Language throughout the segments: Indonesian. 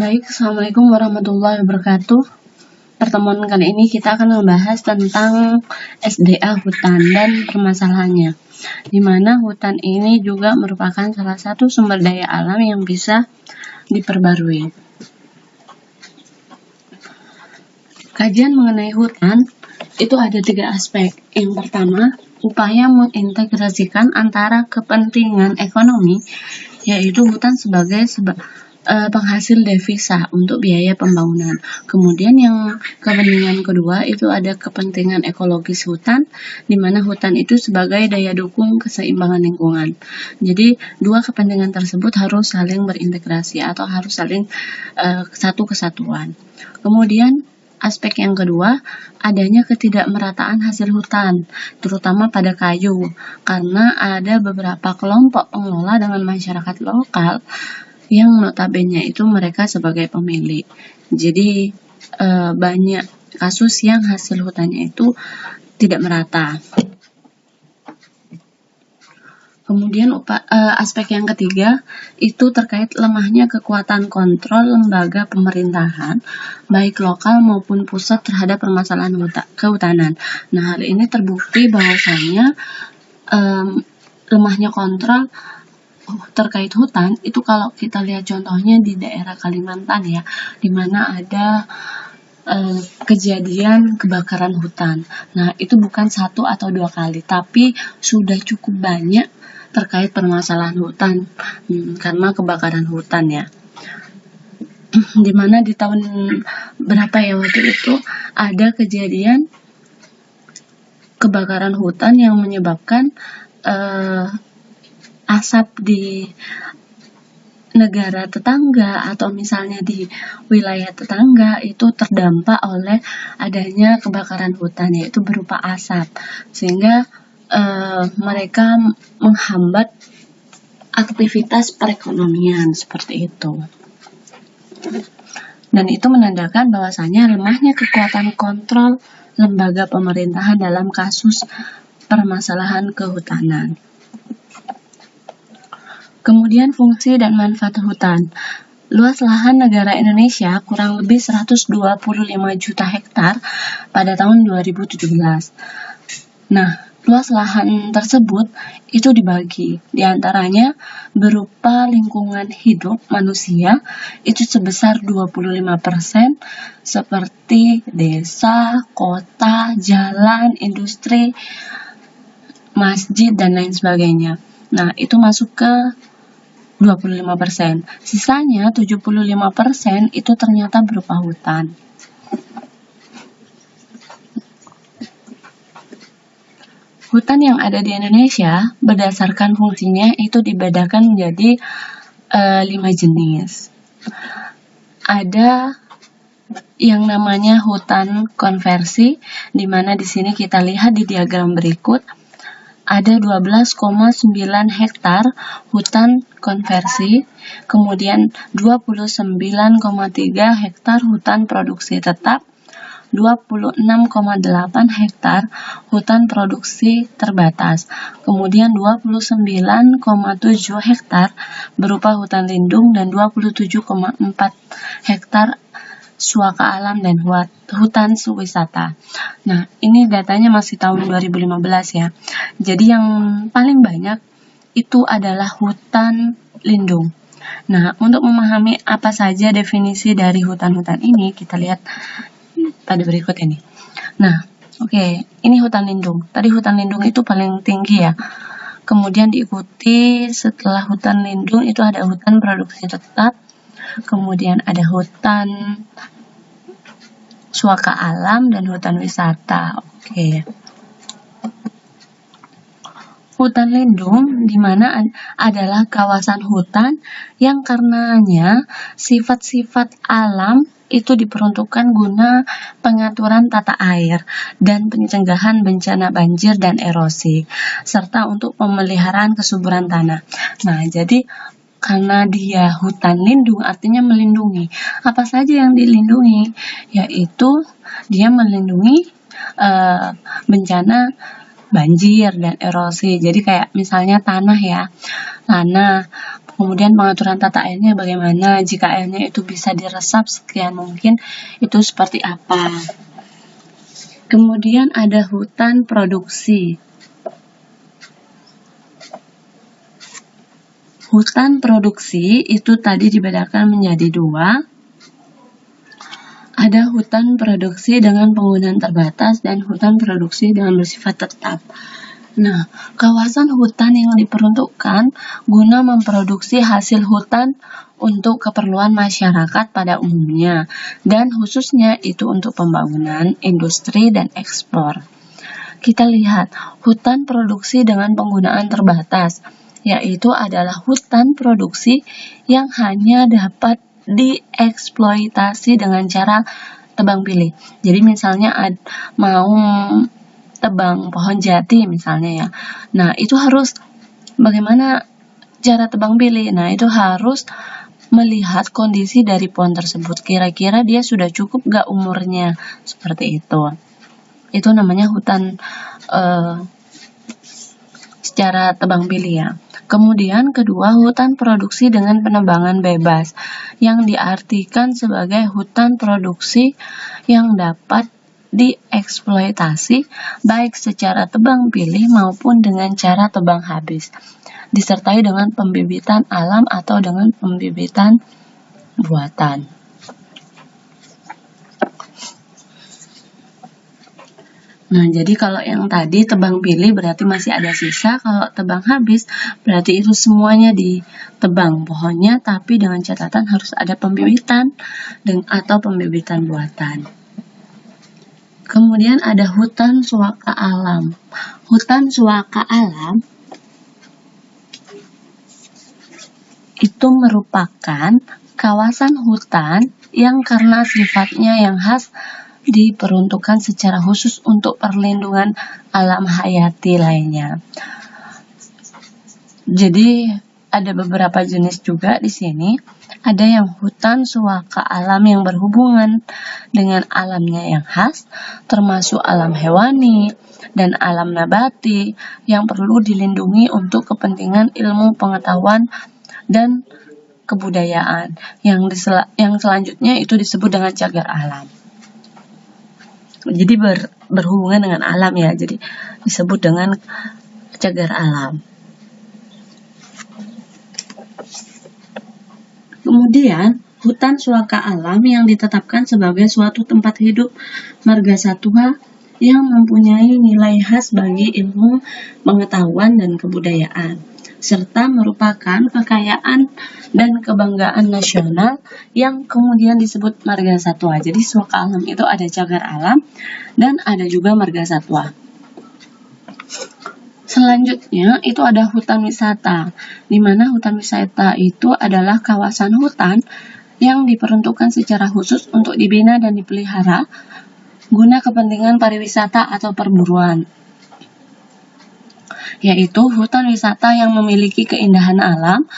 Baik, Assalamualaikum warahmatullahi wabarakatuh. Pertemuan kali ini kita akan membahas tentang SDA hutan dan permasalahannya, di mana hutan ini juga merupakan salah satu sumber daya alam yang bisa diperbarui. Kajian mengenai hutan itu ada 3 aspek. Yang pertama, upaya mengintegrasikan antara kepentingan ekonomi, yaitu hutan sebagai penghasil devisa untuk biaya pembangunan. Kemudian yang kepentingan kedua itu ada kepentingan ekologis hutan, di mana hutan itu sebagai daya dukung keseimbangan lingkungan. Jadi dua kepentingan tersebut harus saling berintegrasi atau harus saling satu kesatuan. Kemudian aspek yang kedua, adanya ketidakmerataan hasil hutan, terutama pada kayu, karena ada beberapa kelompok pengelola dengan masyarakat lokal yang notabene itu mereka sebagai pemilik. Jadi banyak kasus yang hasil hutannya itu tidak merata. Kemudian aspek yang ketiga itu terkait lemahnya kekuatan kontrol lembaga pemerintahan, baik lokal maupun pusat terhadap permasalahan kehutanan. Nah, hal ini terbukti bahwasanya lemahnya kontrol terkait hutan itu kalau kita lihat contohnya di daerah Kalimantan ya, di mana ada kejadian kebakaran hutan. Nah, itu bukan 1 atau 2 kali, tapi sudah cukup banyak terkait permasalahan hutan karena kebakaran hutan ya. Dimana di tahun berapa ya waktu itu ada kejadian kebakaran hutan yang menyebabkan asap di negara tetangga atau misalnya di wilayah tetangga itu terdampak oleh adanya kebakaran hutan, yaitu berupa asap, sehingga mereka menghambat aktivitas perekonomian seperti itu. Dan itu menandakan bahwasanya lemahnya kekuatan kontrol lembaga pemerintahan dalam kasus permasalahan kehutanan. Kemudian fungsi dan manfaat hutan. Luas lahan negara Indonesia kurang lebih 125 juta hektar pada tahun 2017. Nah, luas lahan tersebut itu dibagi, diantaranya berupa lingkungan hidup manusia itu sebesar 25%, seperti desa, kota, jalan, industri, masjid, dan lain sebagainya. Nah, itu masuk ke 25%. Sisanya 75% itu ternyata berupa hutan. Hutan yang ada di Indonesia berdasarkan fungsinya itu dibedakan menjadi 5 jenis. Ada yang namanya hutan konversi, di mana di sini kita lihat di diagram berikut ada 12,9 hektar hutan konversi, kemudian 29,3 hektar hutan produksi tetap, 26,8 hektar hutan produksi terbatas, kemudian 29,7 hektar berupa hutan lindung dan 27,4 hektar suaka alam dan hutan wisata. Nah, ini datanya masih tahun 2015 ya. Jadi yang paling banyak itu adalah hutan lindung. Nah, untuk memahami apa saja definisi dari hutan-hutan ini, kita lihat pada berikut ini. Nah, oke, ini hutan lindung. Tadi hutan lindung itu paling tinggi ya. Kemudian diikuti setelah hutan lindung itu ada hutan produksi tetap, kemudian ada hutan suaka alam dan hutan wisata. Oke. Hutan lindung di mana adalah kawasan hutan yang karenanya sifat-sifat alam itu diperuntukkan guna pengaturan tata air dan pencegahan bencana banjir dan erosi, serta untuk pemeliharaan kesuburan tanah. Nah, jadi karena dia hutan lindung artinya melindungi. Apa saja yang dilindungi? Yaitu dia melindungi bencana banjir dan erosi. Jadi kayak misalnya tanah ya. Tanah, Kemudian pengaturan tata airnya bagaimana, jika airnya itu bisa diresap sekian mungkin, itu seperti apa. Kemudian ada hutan produksi. Hutan produksi itu tadi dibedakan menjadi dua. Ada hutan produksi dengan penggunaan terbatas dan hutan produksi dengan bersifat tetap. Nah, kawasan hutan yang diperuntukkan guna memproduksi hasil hutan untuk keperluan masyarakat pada umumnya, dan khususnya itu untuk pembangunan, industri, dan ekspor. Kita lihat, hutan produksi dengan penggunaan terbatas, yaitu adalah hutan produksi yang hanya dapat dieksploitasi dengan cara tebang pilih. Jadi misalnya mau tebang pohon jati misalnya ya. Nah, itu harus bagaimana cara tebang pilih? Nah, itu harus melihat kondisi dari pohon tersebut. Kira-kira dia sudah cukup gak umurnya? Seperti itu. Itu namanya hutan secara tebang pilih ya. Kemudian kedua, hutan produksi dengan penebangan bebas, yang diartikan sebagai hutan produksi yang dapat dieksploitasi baik secara tebang pilih maupun dengan cara tebang habis, disertai dengan pembibitan alam atau dengan pembibitan buatan. Nah, jadi kalau yang tadi tebang pilih berarti masih ada sisa, kalau tebang habis berarti itu semuanya ditebang pohonnya, tapi dengan catatan harus ada pembibitan atau pembibitan buatan. Kemudian ada hutan suaka alam. Hutan suaka alam itu merupakan kawasan hutan yang karena sifatnya yang khas diperuntukkan secara khusus untuk perlindungan alam hayati lainnya. Jadi ada beberapa jenis juga di sini. Ada yang hutan suaka alam yang berhubungan dengan alamnya yang khas, termasuk alam hewani dan alam nabati yang perlu dilindungi untuk kepentingan ilmu pengetahuan dan kebudayaan. Yang selanjutnya itu disebut dengan cagar alam. Jadi berhubungan dengan alam ya, jadi disebut dengan cagar alam. Kemudian, hutan suaka alam yang ditetapkan sebagai suatu tempat hidup marga satwa yang mempunyai nilai khas bagi ilmu, pengetahuan, dan kebudayaan, serta merupakan kekayaan dan kebanggaan nasional yang kemudian disebut marga satwa. Jadi suaka alam itu ada cagar alam dan ada juga marga satwa. Selanjutnya itu ada hutan wisata, di mana hutan wisata itu adalah kawasan hutan yang diperuntukkan secara khusus untuk dibina dan dipelihara guna kepentingan pariwisata atau perburuan, yaitu hutan wisata yang memiliki keindahan alam,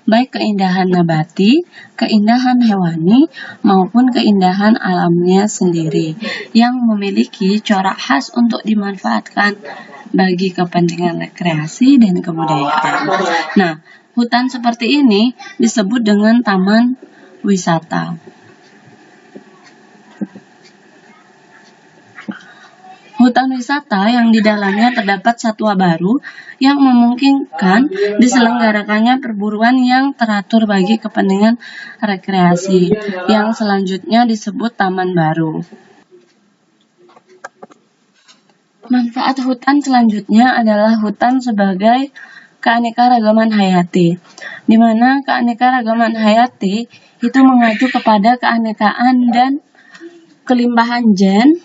baik keindahan nabati, keindahan hewani, maupun keindahan alamnya sendiri, yang memiliki corak khas untuk dimanfaatkan bagi kepentingan rekreasi dan kebudayaan. Nah, hutan seperti ini disebut dengan taman wisata. Hutan wisata yang di dalamnya terdapat satwa baru yang memungkinkan diselenggarakannya perburuan yang teratur bagi kepentingan rekreasi, yang selanjutnya disebut taman baru. Manfaat hutan selanjutnya adalah hutan sebagai keanekaragaman hayati, di mana keanekaragaman hayati itu mengacu kepada keanekaan dan kelimpahan gen,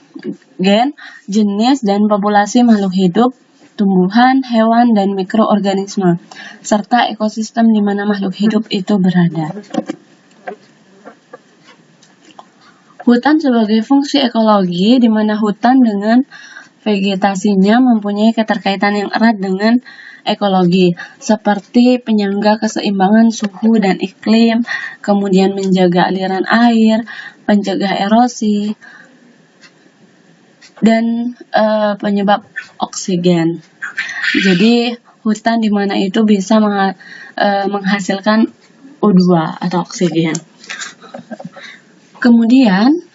jenis, dan populasi makhluk hidup, tumbuhan, hewan, dan mikroorganisme, serta ekosistem di mana makhluk hidup itu berada. Hutan sebagai fungsi ekologi, di mana hutan dengan vegetasinya mempunyai keterkaitan yang erat dengan ekologi, seperti penyangga keseimbangan suhu dan iklim, kemudian menjaga aliran air, pencegah erosi, dan penyebab oksigen. Jadi hutan di mana itu bisa menghasilkan O2 atau oksigen. Kemudian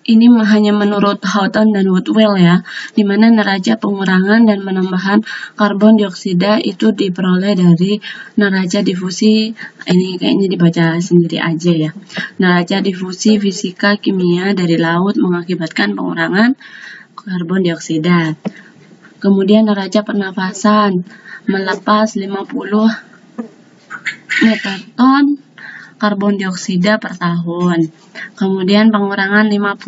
ini hanya menurut Houghton dan Woodwell ya, di mana neraca pengurangan dan penambahan karbon dioksida itu diperoleh dari neraca difusi, ini kayaknya dibaca sendiri aja ya. Neraca difusi fisika kimia dari laut mengakibatkan pengurangan karbon dioksida. Kemudian neraca pernafasan melepas 50 meter ton karbon dioksida per tahun. Kemudian pengurangan 50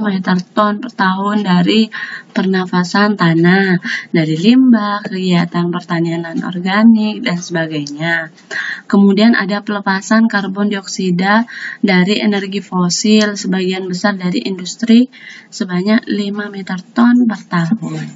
meter ton per tahun dari pernafasan tanah, dari limbah, kegiatan pertanian organik, dan sebagainya. Kemudian ada pelepasan karbon dioksida dari energi fosil, sebagian besar dari industri, sebanyak 5 meter ton per tahun.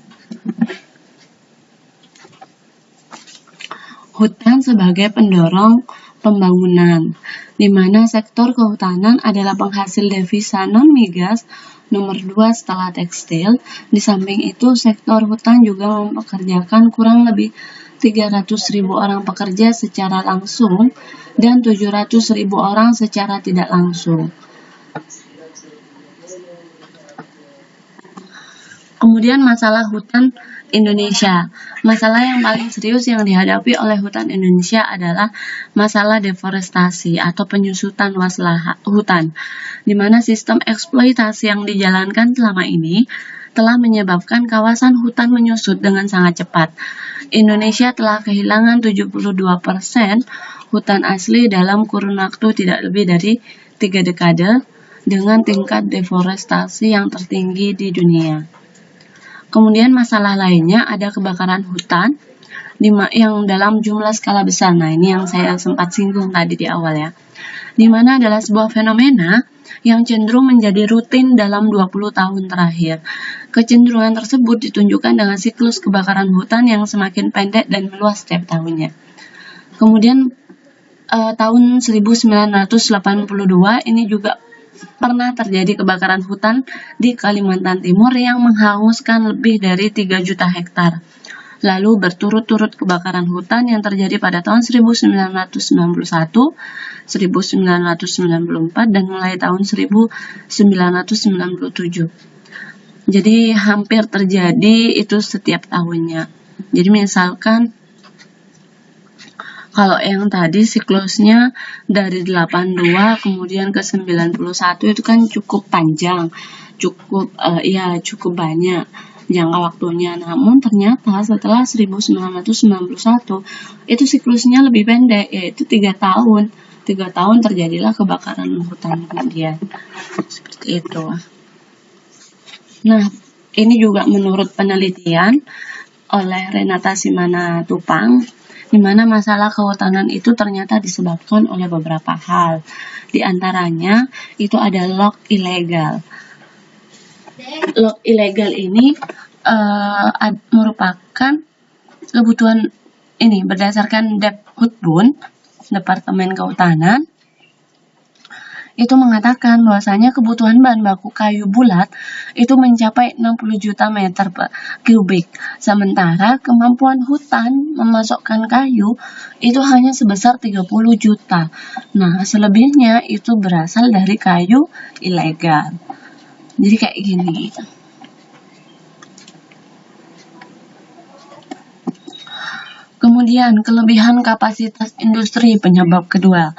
Hutan sebagai pendorong pembangunan, di mana sektor kehutanan adalah penghasil devisa non-migas nomor 2 setelah tekstil. Di samping itu, sektor hutan juga mempekerjakan kurang lebih 300.000 orang pekerja secara langsung dan 700.000 orang secara tidak langsung. Kemudian masalah hutan Indonesia. Masalah yang paling serius yang dihadapi oleh hutan Indonesia adalah masalah deforestasi atau penyusutan luas hutan, di mana sistem eksploitasi yang dijalankan selama ini telah menyebabkan kawasan hutan menyusut dengan sangat cepat. Indonesia telah kehilangan 72% hutan asli dalam kurun waktu tidak lebih dari 3 dekade dengan tingkat deforestasi yang tertinggi di dunia. Kemudian masalah lainnya ada kebakaran hutan yang dalam jumlah skala besar. Nah, ini yang saya sempat singgung tadi di awal ya. Di mana adalah sebuah fenomena yang cenderung menjadi rutin dalam 20 tahun terakhir. Kecenderungan tersebut ditunjukkan dengan siklus kebakaran hutan yang semakin pendek dan meluas setiap tahunnya. Kemudian tahun 1982 ini juga pernah terjadi kebakaran hutan di Kalimantan Timur yang menghanguskan lebih dari 3 juta hektar. Lalu berturut-turut kebakaran hutan yang terjadi pada tahun 1991, 1994, dan mulai tahun 1997. Jadi hampir terjadi itu setiap tahunnya. Jadi misalkan kalau yang tadi siklusnya dari 82 kemudian ke 91 itu kan cukup panjang, cukup banyak jangka waktunya. Namun ternyata setelah 1991 itu siklusnya lebih pendek, yaitu 3 tahun. 3 tahun terjadilah kebakaran hutan kemudian. Seperti itu. Nah, ini juga menurut penelitian oleh Renata Simanatupang, di mana masalah kehutanan itu ternyata disebabkan oleh beberapa hal. Di antaranya itu ada log ilegal. Log ilegal ini merupakan kebutuhan ini berdasarkan Depkutbun, Departemen Kehutanan, itu mengatakan bahwasanya kebutuhan bahan baku kayu bulat itu mencapai 60 juta meter kubik, sementara kemampuan hutan memasokkan kayu itu hanya sebesar 30 juta. Nah, selebihnya itu berasal dari kayu ilegal. Jadi kayak gini. Kemudian kelebihan kapasitas industri penyebab kedua,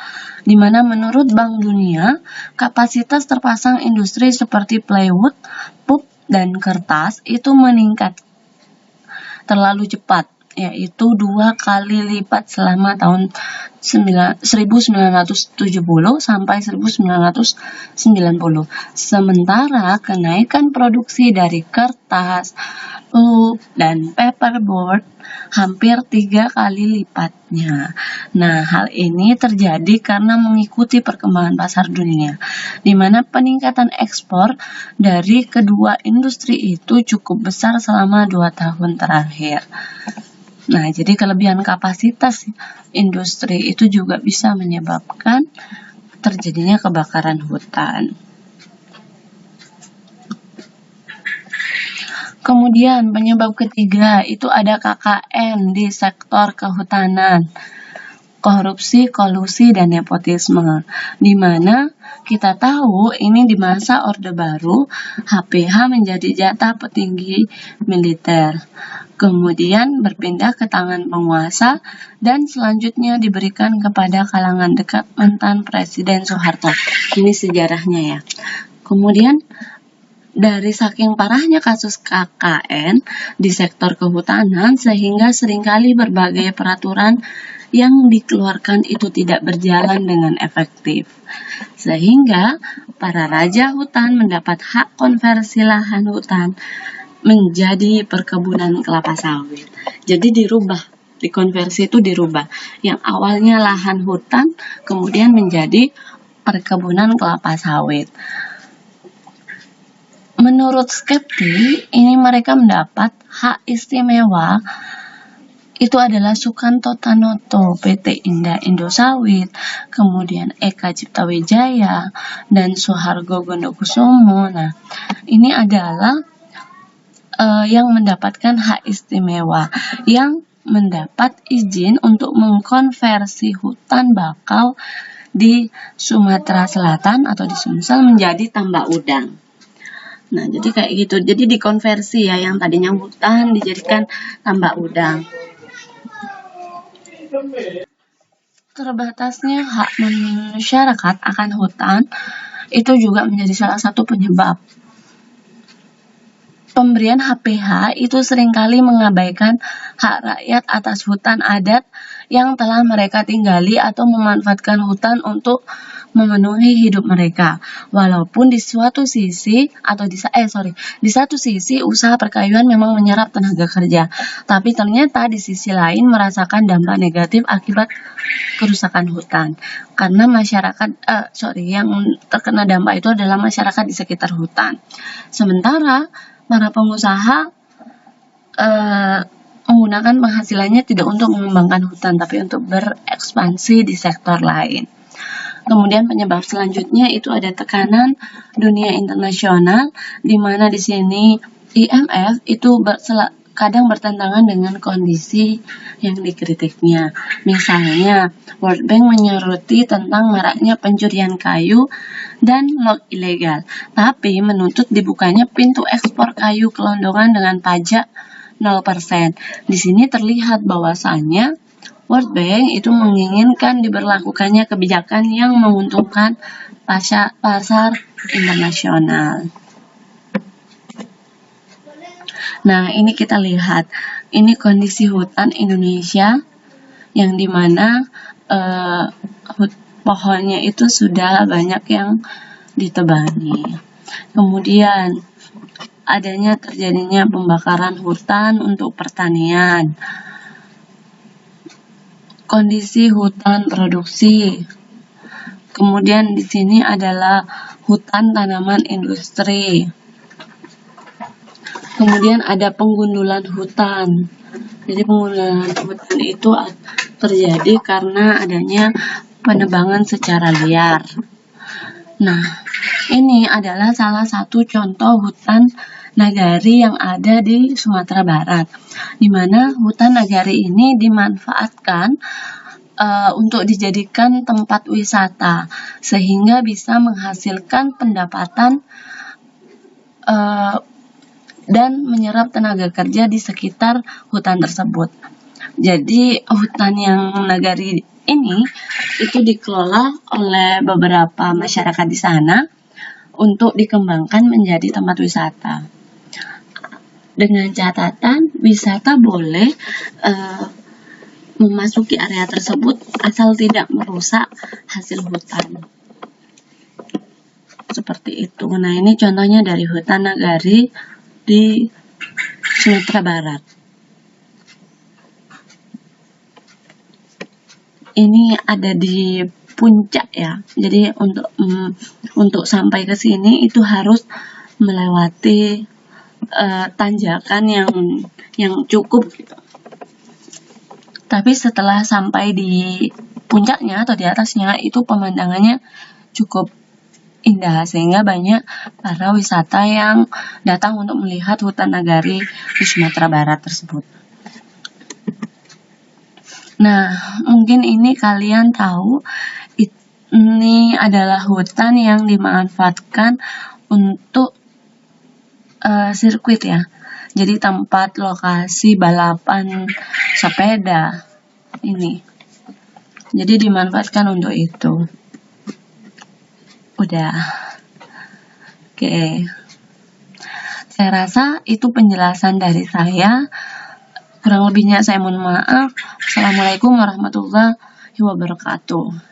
di mana menurut Bank Dunia, kapasitas terpasang industri seperti plywood, pulp, dan kertas itu meningkat terlalu cepat, yaitu 2 kali lipat selama tahun 1970 sampai 1990. Sementara kenaikan produksi dari kertas, pulp, dan paperboard hampir 3 kali lipatnya. Nah, hal ini terjadi karena mengikuti perkembangan pasar dunia, di mana peningkatan ekspor dari kedua industri itu cukup besar selama 2 tahun terakhir. Nah, jadi kelebihan kapasitas industri itu juga bisa menyebabkan terjadinya kebakaran hutan. Kemudian penyebab ketiga itu ada KKN di sektor kehutanan. Korupsi, kolusi, dan nepotisme. Di mana kita tahu ini di masa Orde Baru, HPH menjadi jatah petinggi militer. Kemudian berpindah ke tangan penguasa dan selanjutnya diberikan kepada kalangan dekat mantan Presiden Soeharto. Ini sejarahnya ya. Kemudian dari saking parahnya kasus KKN di sektor kehutanan sehingga seringkali berbagai peraturan yang dikeluarkan itu tidak berjalan dengan efektif. Sehingga para raja hutan mendapat hak konversi lahan hutan menjadi perkebunan kelapa sawit. Jadi dirubah, dikonversi itu dirubah. Yang awalnya lahan hutan kemudian menjadi perkebunan kelapa sawit. Menurut Skepti, ini mereka mendapat hak istimewa itu adalah Sukanto Tanoto, PT Indah Indosawit, kemudian Eka Cipta Wijaya, dan Soehargo Gondokusumo. Nah, ini adalah yang mendapatkan hak istimewa, yang mendapat izin untuk mengkonversi hutan bakau di Sumatera Selatan atau di Sumsel menjadi tambak udang. Nah, jadi kayak gitu. Jadi dikonversi ya, yang tadinya hutan dijadikan tambak udang. Terbatasnya hak masyarakat akan hutan itu juga menjadi salah satu penyebab. Pemberian HPH itu seringkali mengabaikan hak rakyat atas hutan adat yang telah mereka tinggali atau memanfaatkan hutan untuk memenuhi hidup mereka. Walaupun di satu sisi usaha perkayuan memang menyerap tenaga kerja, tapi ternyata di sisi lain merasakan dampak negatif akibat kerusakan hutan. Karena yang terkena dampak itu adalah masyarakat di sekitar hutan. Sementara para pengusaha menggunakan penghasilannya tidak untuk mengembangkan hutan, tapi untuk berekspansi di sektor lain. Kemudian penyebab selanjutnya itu ada tekanan dunia internasional, di mana di sini IMF itu kadang bertentangan dengan kondisi yang dikritiknya. Misalnya, World Bank menyoroti tentang maraknya pencurian kayu dan log ilegal, tapi menuntut dibukanya pintu ekspor kayu kelondongan dengan pajak 0%. Di sini terlihat bahwasannya World Bank itu menginginkan diberlakukannya kebijakan yang menguntungkan pasar internasional. Nah, ini kita lihat, ini kondisi hutan Indonesia yang dimana pohonnya itu sudah banyak yang ditebangi. Kemudian terjadinya pembakaran hutan untuk pertanian. Kondisi hutan produksi. Kemudian di sini adalah hutan tanaman industri. Kemudian ada penggundulan hutan. Jadi penggundulan hutan itu terjadi karena adanya penebangan secara liar. Nah, ini adalah salah satu contoh hutan nagari yang ada di Sumatera Barat, di mana hutan nagari ini dimanfaatkan untuk dijadikan tempat wisata, sehingga bisa menghasilkan pendapatan dan menyerap tenaga kerja di sekitar hutan tersebut. Jadi hutan yang nagari ini itu dikelola oleh beberapa masyarakat di sana untuk dikembangkan menjadi tempat wisata. Dengan catatan wisata boleh memasuki area tersebut asal tidak merusak hasil hutan. Seperti itu. Nah, ini contohnya dari hutan nagari di Sumatera Barat. Ini ada di puncak ya. Jadi untuk sampai ke sini itu harus melewati tanjakan yang cukup gitu. Tapi setelah sampai di puncaknya atau di atasnya itu pemandangannya cukup indah, sehingga banyak para wisata yang datang untuk melihat hutan nagari di Sumatera Barat tersebut. Nah, mungkin ini kalian tahu, ini adalah hutan yang dimanfaatkan untuk sirkuit ya. Jadi tempat lokasi balapan sepeda ini. Jadi dimanfaatkan untuk itu. Udah. Oke. Saya rasa itu penjelasan dari saya. Kurang lebihnya saya mohon maaf. Assalamualaikum warahmatullahi wabarakatuh.